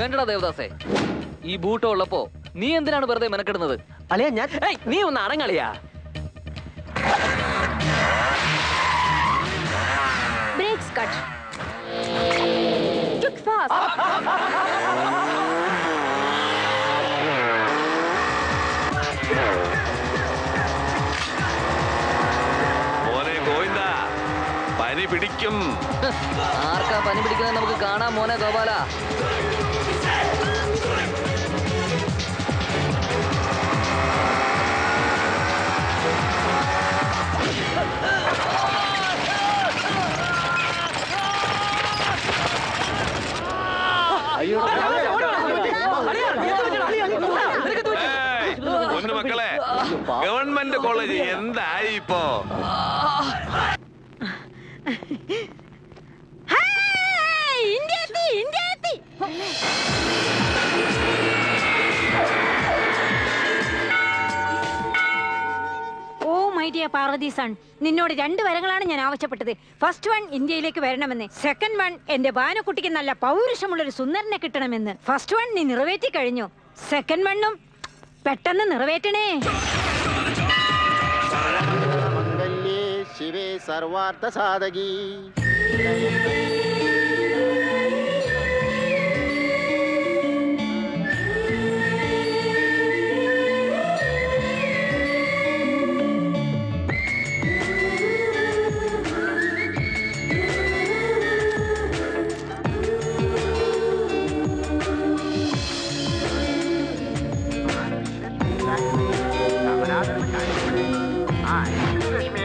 വേണ്ടടാ ദേവദാസേ, ഈ ബൂട്ടോ ഉള്ളപ്പോ നീ എന്തിനാണ് വെറുതെ മെനക്കെടുന്നത്? അളിയാ ഞാൻ നീ ഒന്ന് അടങ്ങളിയാ. Brakes cut. Kick fast. മോനെ ഗോവിന്ദ, പനി പിടിക്കും. ആർക്കാ പനി പിടിക്കുന്നത് നമുക്ക് കാണാം മോനെ ഗോപാല. ഒന്ന് മക്കളെ, ഗവൺമെന്റ് കോളേജ് എന്തായി ഇപ്പോ? പാർവതി സൺ, നിന്നോട് 2 വരങ്ങളാണ് ഞാൻ ആവശ്യപ്പെട്ടത്. ഫസ്റ്റ് വൺ ഇന്ത്യയിലേക്ക് വരണമെന്ന്, സെക്കൻഡ് വൺ എന്റെ ബാനക്കുട്ടിക്ക് നല്ല പൗരുഷമുള്ളൊരു സുന്ദരനെ കിട്ടണമെന്ന്. ഫസ്റ്റ് വൺ നീ നിറവേറ്റി കഴിഞ്ഞു, സെക്കൻഡ് വണ്ണും പെട്ടെന്ന് നിറവേറ്റണേ. ശിവേ സർവാർത്ഥ സാധകി.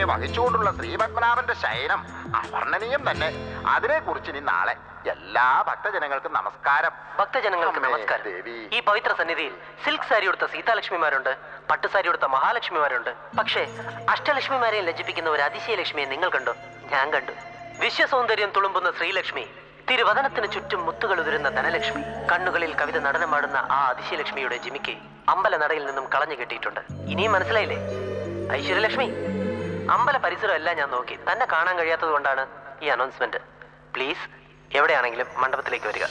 വഹിച്ചുകൊണ്ടുള്ള ശ്രീപത്മനാഭന്റെ ശയനം അവർണ്ണനീയം തന്നെ. അതിനെക്കുറിച്ച് ഇനി നാളെ എല്ലാ ഭക്തജനങ്ങൾക്കും നമസ്കാരം. ഭക്തജനങ്ങൾക്ക് നമസ്കാരം. ദേവി, ഈ പവിത്ര സന്നിധിയിൽ സിൽക്ക് സാരി ഉടുത്ത സീതാലക്ഷ്മിമാരുണ്ട്, പട്ടുസാരി ഉടുത്ത മഹാലക്ഷ്മിമാരുണ്ട്. പക്ഷേ അഷ്ടലക്ഷ്മിമാരെ ലജ്ജിപ്പിക്കുന്ന ഒരു അതിശയലക്ഷ്മിയെ നിങ്ങൾ കണ്ടോ? ഞാൻ കണ്ടു. വിശ്വസൗന്ദര്യം തുളുമ്പുന്ന ശ്രീലക്ഷ്മി, തിരുവദനത്തിന് ചുറ്റും മുത്തുകൾ ഉതിരുന്ന ധനലക്ഷ്മി, കണ്ണുകളിൽ കവിത നടനമാടുന്ന ആ അതിശയലക്ഷ്മിയുടെ ജിമിക്ക് അമ്പലനടയിൽ നിന്നും കളഞ്ഞു കെട്ടിയിട്ടുണ്ട്. ഇനിയും മനസ്സിലായില്ലേ? ഐശ്വര്യലക്ഷ്മി, അമ്പല പരിസരം എല്ലാം ഞാൻ നോക്കി, തന്നെ കാണാൻ കഴിയാത്തത് കൊണ്ടാണ് ഈ അനൗൺസ്മെന്റ്. പ്ലീസ്, എവിടെയാണെങ്കിലും മണ്ഡപത്തിലേക്ക് വരിക.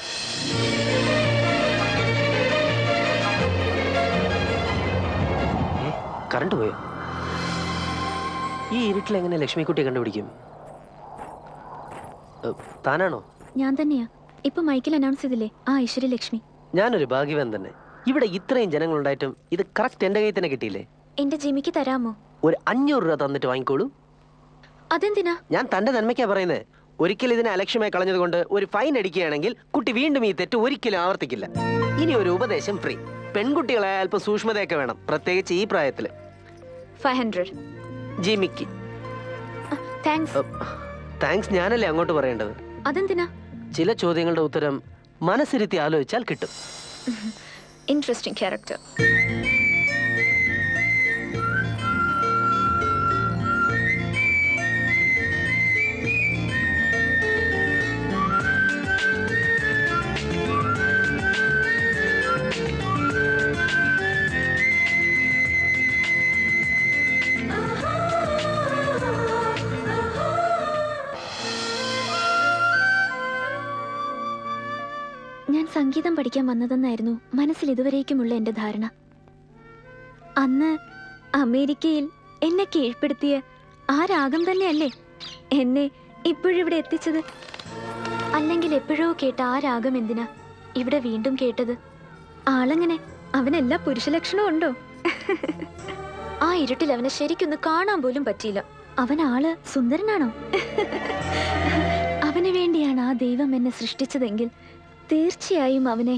കറണ്ട് പോയോ? ഈ ഇരുട്ടിൽ എങ്ങനെ ലക്ഷ്മിക്കുട്ടിയെ കണ്ടുപിടിക്കും? താനാണോ? ഞാൻ തന്നെയാ. ഇപ്പൊ മൈക്കിൽ അനൗൺസ് ചെയ്തില്ലേ, ആ ഐശ്വര്യലക്ഷ്മി. ഞാനൊരു ഭാഗ്യവാൻ തന്നെ. ഇവിടെ ഇത്രയും ജനങ്ങളുണ്ടായിട്ടും ഇത് കറക്റ്റ് എന്റെ കയ്യിൽ തന്നെ കിട്ടിയില്ലേ? എന്റെ ജിമിക്ക് തരാമോ? ഒരു 500 രൂപ തന്നിട്ട് വാങ്ങിക്കോളൂ. അതെന്തിനാ? ഞാൻ തന്റെ നന്മയ്ക്കാ പറയുന്നത്. ഒരിക്കൽ ഇതിനെ അലക്ഷ്യമായി കളഞ്ഞത് കൊണ്ട് ഒരു ഫൈൻ അടിക്കുകയാണെങ്കിൽ കുട്ടി വീണ്ടും ഈ തെറ്റ് ഒരിക്കലും ആവർത്തിക്കില്ല. ഇനി ഒരു ഉപദേശം ഫ്രീ. പെൺകുട്ടികളായ അല്പം സൂക്ഷ്മതയൊക്കെ വേണം, പ്രത്യേകിച്ച് ഈ പ്രായത്തില്. 500. ജിമിക്ക് താങ്ക്സ് ഞാനല്ലേ അങ്ങോട്ട് പറയേണ്ടത്. അതെന്തിനാ? ചില ചോദ്യങ്ങളുടെ ഉത്തരം മനസ്സിരുത്തി ആലോചിച്ചാൽ കിട്ടും. Interesting character. ഞാൻ സംഗീതം പഠിക്കാൻ വന്നതെന്നായിരുന്നു മനസ്സിൽ ഇതുവരേക്കുമുള്ള എന്റെ ധാരണ. അന്ന് അമേരിക്കയിൽ എന്നെ കീഴ്പ്പെടുത്തിയ ആ രാഗം തന്നെയല്ലേ എന്നെ ഇപ്പോഴിവിടെ എത്തിച്ചത്? അല്ലെങ്കിൽ എപ്പോഴോ കേട്ട ആ രാഗം എന്തിനാ ഇവിടെ വീണ്ടും കേട്ടത്? ആളെങ്ങനെ? അവനെല്ലാ പുരുഷലക്ഷണവും ഉണ്ടോ? ആ ഇരുട്ടിൽ അവനെ ശരിക്കൊന്ന് കാണാൻ പോലും പറ്റിയില്ല. അവൻ ആള് സുന്ദരനാണോ? അവന് വേണ്ടിയാണ് ആ ദൈവം എന്നെ സൃഷ്ടിച്ചതെങ്കിൽ തീർച്ചയായും അവനെ